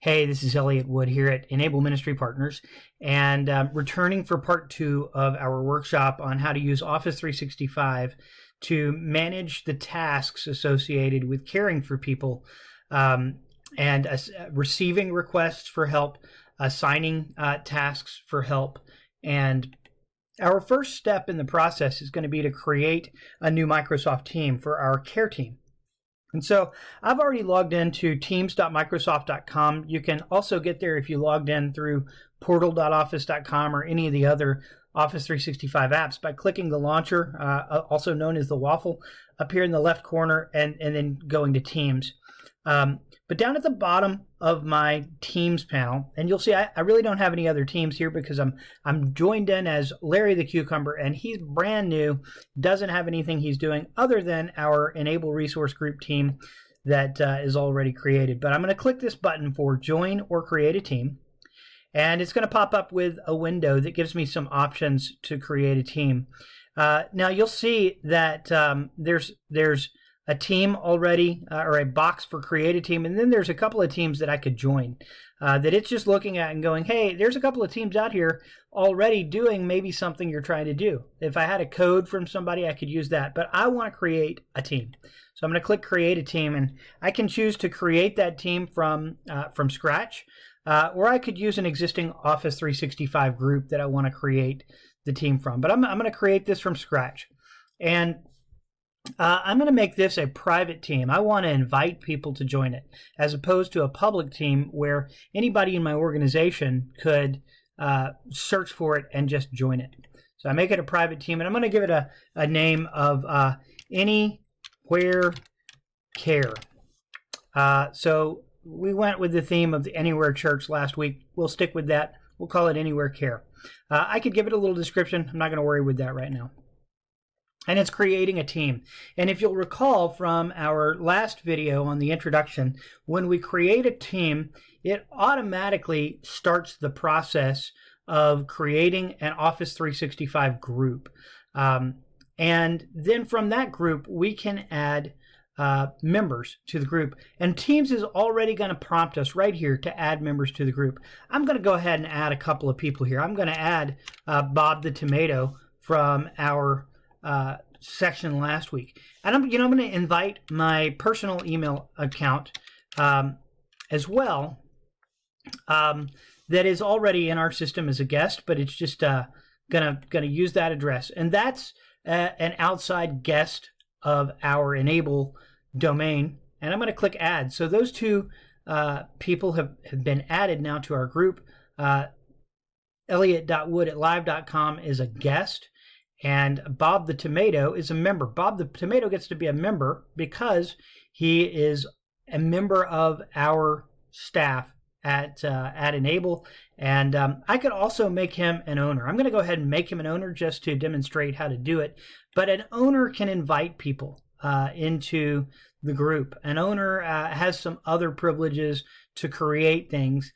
Hey, this is Elliot Wood here at Enable Ministry Partners, and returning for part 2 of our workshop on how to use Office 365 to manage the tasks associated with caring for people, and receiving requests for help, assigning tasks for help. And our first step in the process is going to be to create a new Microsoft team for our care team. And so I've already logged into teams.microsoft.com. You can also get there if you logged in through portal.office.com or any of the other Office 365 apps by clicking the launcher, also known as the waffle, up here in the left corner, and then going to Teams. But down at the bottom of my Teams panel, and you'll see I really don't have any other teams here because I'm joined in as Larry the Cucumber, and he's brand new, doesn't have anything he's doing other than our Enable Resource Group team that is already created. But I'm going to click this button for Join or Create a Team, and it's going to pop up with a window that gives me some options to create a team. Now you'll see that there's a team already, or a box for create a team, and then there's a couple of teams that I could join that it's just looking at and going, hey, there's a couple of teams out here already doing maybe something you're trying to do. If I had a code from somebody, I could use that, but I want to create a team. So I'm going to click create a team, and I can choose to create that team from scratch, or I could use an existing Office 365 group that I want to create the team from. But I'm going to create this from scratch, and I'm going to make this a private team. I want to invite people to join it, as opposed to a public team where anybody in my organization could search for it and just join it. So I make it a private team, and I'm going to give it a name of Anywhere Care. So we went with the theme of the Anywhere Church last week. We'll stick with that. We'll call it Anywhere Care. I could give it a little description. I'm not going to worry with that right now. And it's creating a team. And if you'll recall from our last video on the introduction, when we create a team, it automatically starts the process of creating an Office 365 group. And then from that group, we can add members to the group. And Teams is already going to prompt us right here to add members to the group. I'm going to go ahead and add a couple of people here. I'm going to add Bob the Tomato from our section last week, and I'm going to invite my personal email account as well, that is already in our system as a guest, but it's just gonna use that address, and that's an outside guest of our Enable domain, and I'm going to click add. So those two people have been added now to our group. Elliot.wood@live.com is a guest, and Bob the Tomato is a member. Bob the Tomato gets to be a member because he is a member of our staff at Enable, and I could also make him an owner. I'm going to go ahead and make him an owner just to demonstrate how to do it. But an owner can invite people into the group. An owner has some other privileges to create things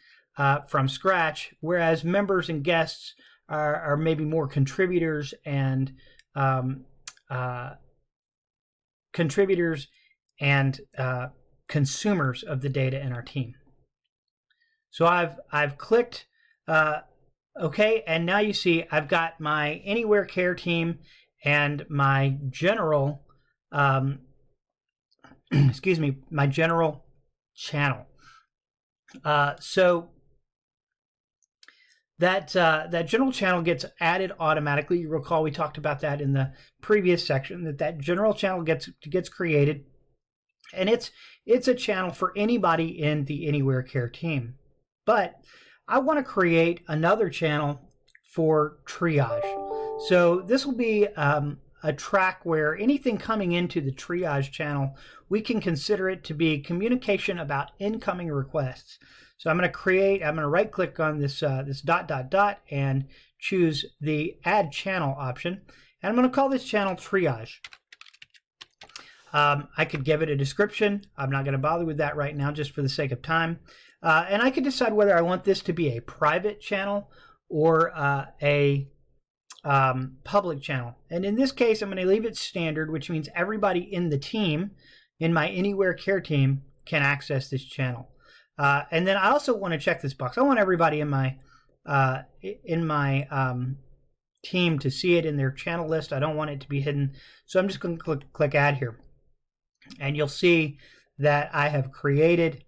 from scratch, whereas members and guests are maybe more contributors and consumers of the data in our team. So I've clicked OK, and now you see I've got my Anywhere Care team and my general my general channel. So that general channel gets added automatically. You recall we talked about that in the previous section, that general channel gets created, and it's a channel for anybody in the Anywhere Care team. But I want to create another channel for triage. So this will be a track where anything coming into the triage channel, we can consider it to be communication about incoming requests. So I'm going to right click on this dot and choose the add channel option, and I'm going to call this channel triage. I could give it a description. I'm not going to bother with that right now just for the sake of time. And I could decide whether I want this to be a private channel or a public channel. And in this case, I'm going to leave it standard, which means everybody in the team, in my Anywhere Care team, can access this channel. And then I also want to check this box. I want everybody in my team to see it in their channel list. I don't want it to be hidden. So I'm just going to click add here. And you'll see that I have created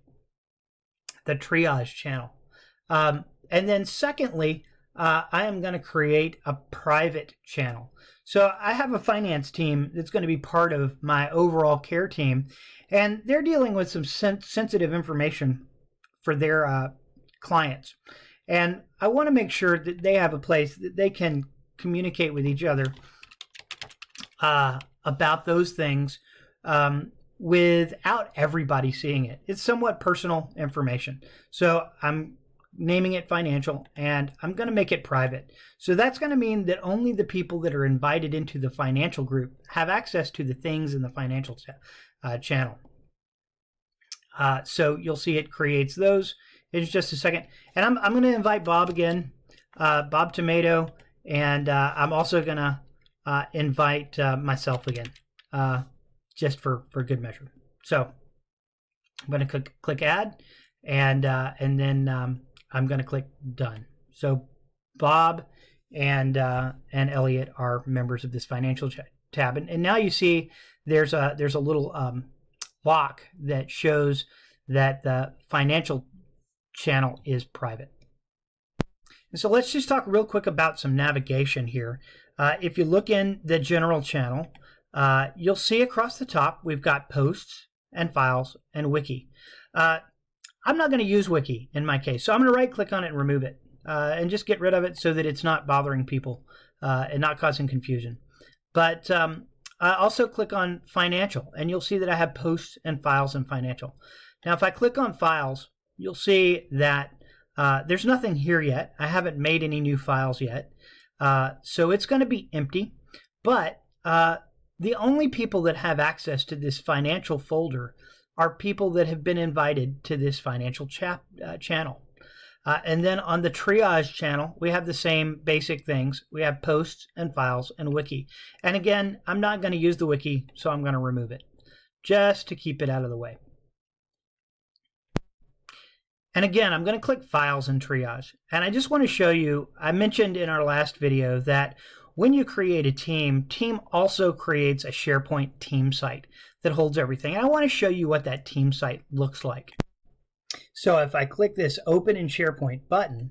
the triage channel. And then secondly, I am going to create a private channel. So I have a finance team that's going to be part of my overall care team, and they're dealing with some sensitive information for their clients. And I want to make sure that they have a place that they can communicate with each other about those things without everybody seeing it. It's somewhat personal information. So I'm naming it financial, and I'm going to make it private. So that's going to mean that only the people that are invited into the financial group have access to the things in the financial channel. So you'll see it creates those in just a second. And I'm going to invite Bob again, Bob Tomato, and I'm also going to invite myself again, just for good measure. So I'm going to click add, and then I'm going to click done. So Bob and Elliot are members of this financial tab, and now you see there's a little lock that shows that the financial channel is private. And so let's just talk real quick about some navigation here. If you look in the general channel, you'll see across the top we've got posts and files and wiki. I'm not going to use wiki in my case, so I'm going to right click on it and remove it and just get rid of it so that it's not bothering people and not causing confusion. But I also click on financial, and you'll see that I have posts and files and financial. Now if I click on files, you'll see that there's nothing here yet. I haven't made any new files yet, so it's going to be empty. But the only people that have access to this financial folder are people that have been invited to this financial channel. And then on the triage channel, we have the same basic things. We have posts and files and wiki. And again, I'm not going to use the wiki, so I'm going to remove it just to keep it out of the way. And again, I'm going to click files and triage. And I just want to show you, I mentioned in our last video that when you create a team also creates a SharePoint team site that holds everything. And I want to show you what that team site looks like. So if I click this Open in SharePoint button,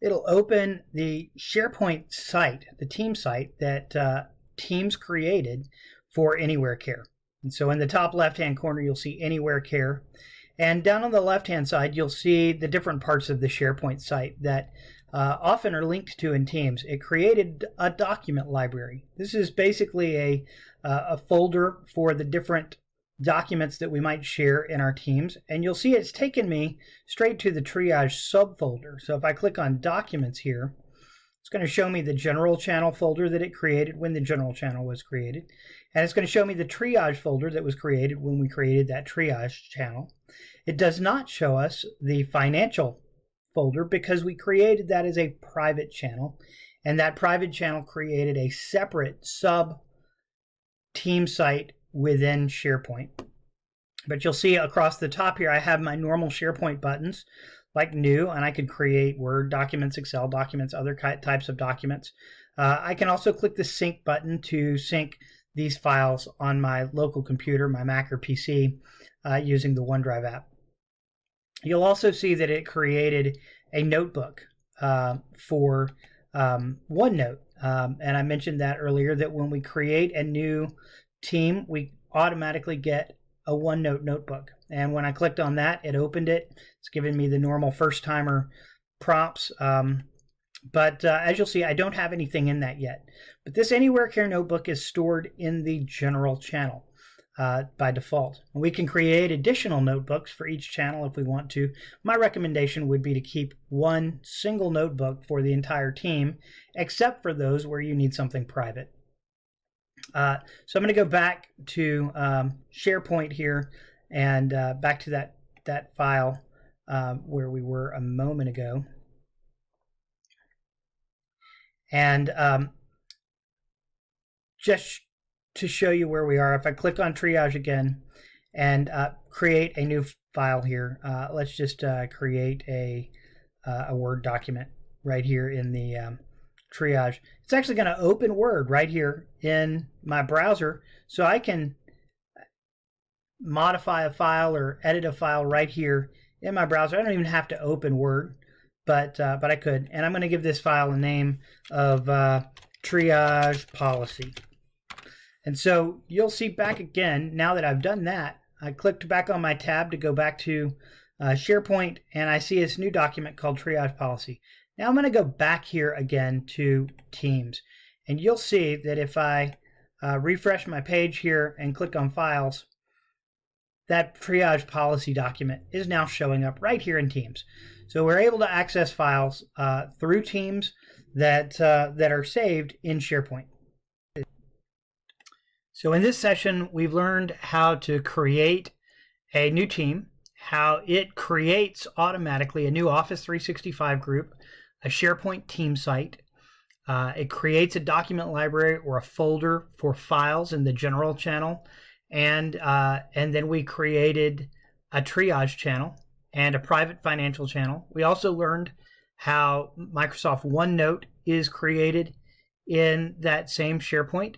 it'll open the SharePoint site, the team site that Teams created for Anywhere Care. And so in the top left-hand corner, you'll see Anywhere Care. And down on the left-hand side, you'll see the different parts of the SharePoint site that often are linked to in Teams. It created a document library. This is basically a folder for the different documents that we might share in our teams. And you'll see it's taken me straight to the triage subfolder. So if I click on documents here, it's going to show me the general channel folder that it created when the general channel was created. And it's going to show me the triage folder that was created when we created that triage channel. It does not show us the financial folder because we created that as a private channel. And that private channel created a separate sub team site within SharePoint. But you'll see across the top here, I have my normal SharePoint buttons like new, and I could create Word documents, Excel documents, other types of documents. I can also click the sync button to sync these files on my local computer, my Mac or PC, using the OneDrive app. You'll also see that it created a notebook for OneNote. And I mentioned that earlier, that when we create a new team, we automatically get a OneNote notebook. And when I clicked on that, it opened it. It's giving me the normal first-timer prompts. But as you'll see, I don't have anything in that yet. But this Anywhere Care notebook is stored in the general channel by default. And we can create additional notebooks for each channel if we want to. My recommendation would be to keep one single notebook for the entire team, except for those where you need something private. So I'm going to go back to SharePoint here and back to that file where we were a moment ago. And just to show you where we are, if I click on triage again and create a new file here. Let's just create a Word document right here in the triage. It's actually going to open Word right here in my browser, so I can modify a file or edit a file right here in my browser. I don't even have to open Word, but I could. And I'm going to give this file a name of triage policy. And so you'll see back again, now that I've done that, I clicked back on my tab to go back to SharePoint, and I see this new document called triage policy. Now I'm going to go back here again to Teams, and you'll see that if I refresh my page here and click on files, that triage policy document is now showing up right here in Teams. So we're able to access files through Teams that are saved in SharePoint. So in this session, we've learned how to create a new team, how it creates automatically a new Office 365 group, a SharePoint team site. It creates a document library or a folder for files in the general channel. And then we created a triage channel and a private financial channel. We also learned how Microsoft OneNote is created in that same SharePoint,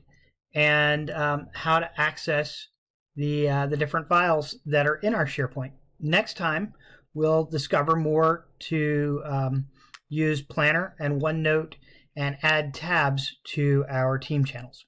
and how to access the different files that are in our SharePoint. Next time, we'll discover more to use Planner and OneNote and add tabs to our team channels.